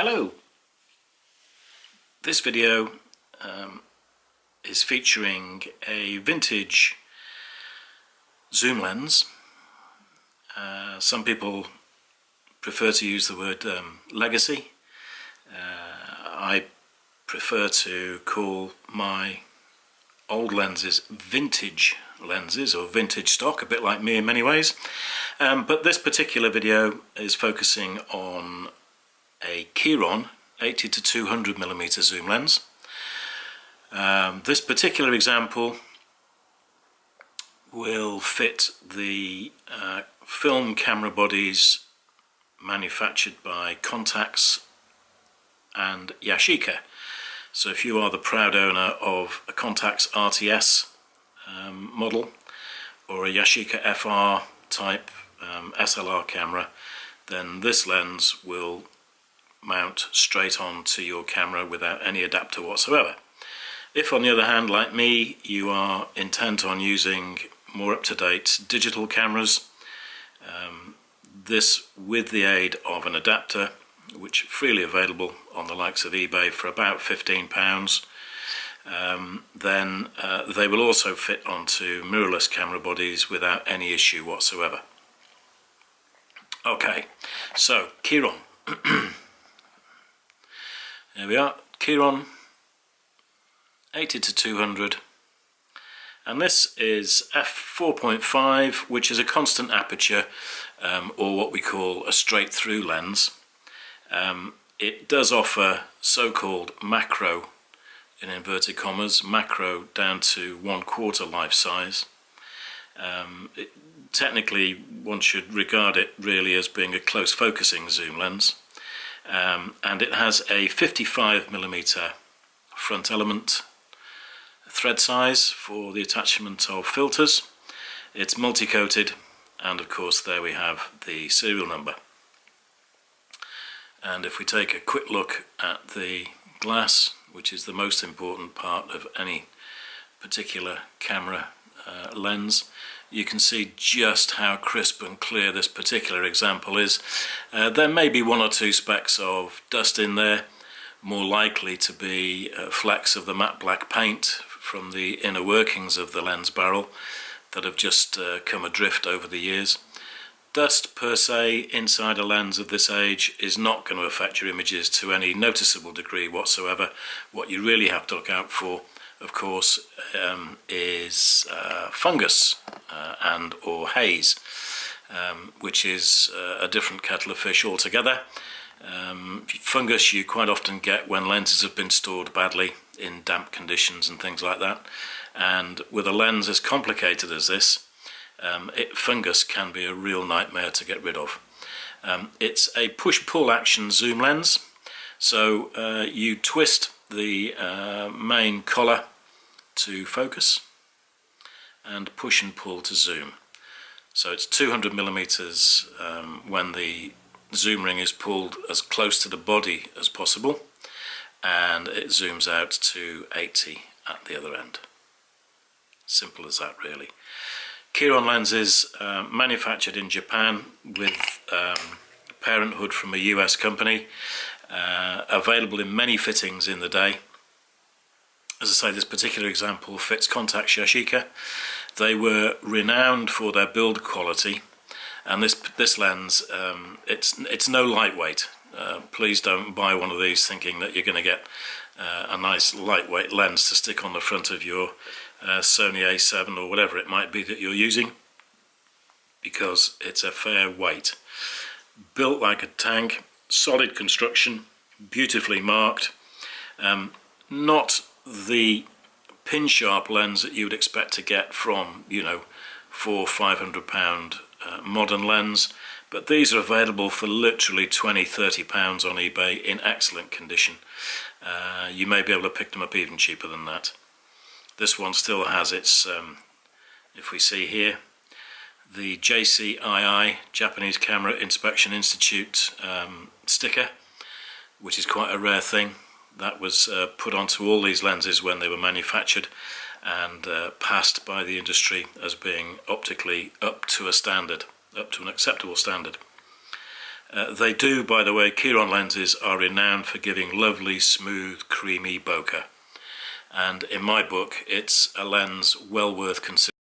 Hello! This video is featuring a vintage zoom lens. Some people prefer to use the word legacy. I prefer to call my old lenses vintage lenses, or vintage stock, a bit like me in many ways. But this particular video is focusing on a Kiron 80 to 200mm zoom lens. This particular example will fit the film camera bodies manufactured by Contax and Yashica. So if you are the proud owner of a Contax RTS model or a Yashica FR type SLR camera, then this lens will mount straight onto your camera without any adapter whatsoever. If, on the other hand, like me, you are intent on using more up-to-date digital cameras, this with the aid of an adapter, which is freely available on the likes of eBay for about £15, then they will also fit onto mirrorless camera bodies without any issue whatsoever. Okay, so Kiron. There we are, Kiron 80 to 200, and this is f4.5, which is a constant aperture, or what we call a straight through lens. It does offer so-called macro, in inverted commas, macro down to 1/4 life size. Technically one should regard it really as being a close focusing zoom lens. And it has a 55mm front element thread size for the attachment of filters. It's multi-coated, and of course there we have the serial number. And if we take a quick look at the glass, which is the most important part of any particular camera lens, you can see just how crisp and clear this particular example is. There may be one or two specks of dust in there, more likely to be flecks of the matte black paint from the inner workings of the lens barrel that have just come adrift over the years. Dust per se inside a lens of this age is not going to affect your images to any noticeable degree whatsoever. What you really have to look out for, of course, is fungus and or haze, which is a different kettle of fish altogether. Fungus you quite often get when lenses have been stored badly in damp conditions and things like that, and with a lens as complicated as this, fungus can be a real nightmare to get rid of. It's a push-pull action zoom lens, so you twist the main collar to focus and push and pull to zoom. So it's 200mm when the zoom ring is pulled as close to the body as possible, and it zooms out to 80 at the other end. Simple as that, really. Kiron lenses manufactured in Japan with parenthood from a US company, available in many fittings in the day. As I say, this particular example fits Contax Yashica. They were renowned for their build quality, and this lens, it's no lightweight. Please don't buy one of these thinking that you're going to get a nice lightweight lens to stick on the front of your Sony A7 or whatever it might be that you're using, because it's a fair weight. Built like a tank, solid construction, beautifully marked. Not the pin sharp lens that you would expect to get from, you know, £400–500 modern lens, but these are available for literally £20–30 on eBay in excellent condition. You may be able to pick them up even cheaper than that. This one still has its, if we see here, the JCII, Japanese Camera Inspection Institute sticker, which is quite a rare thing. That was put onto all these lenses when they were manufactured, and passed by the industry as being optically up to a standard, up to an acceptable standard. They do, by the way, Kiron lenses are renowned for giving lovely, smooth, creamy bokeh. And in my book, it's a lens well worth considering.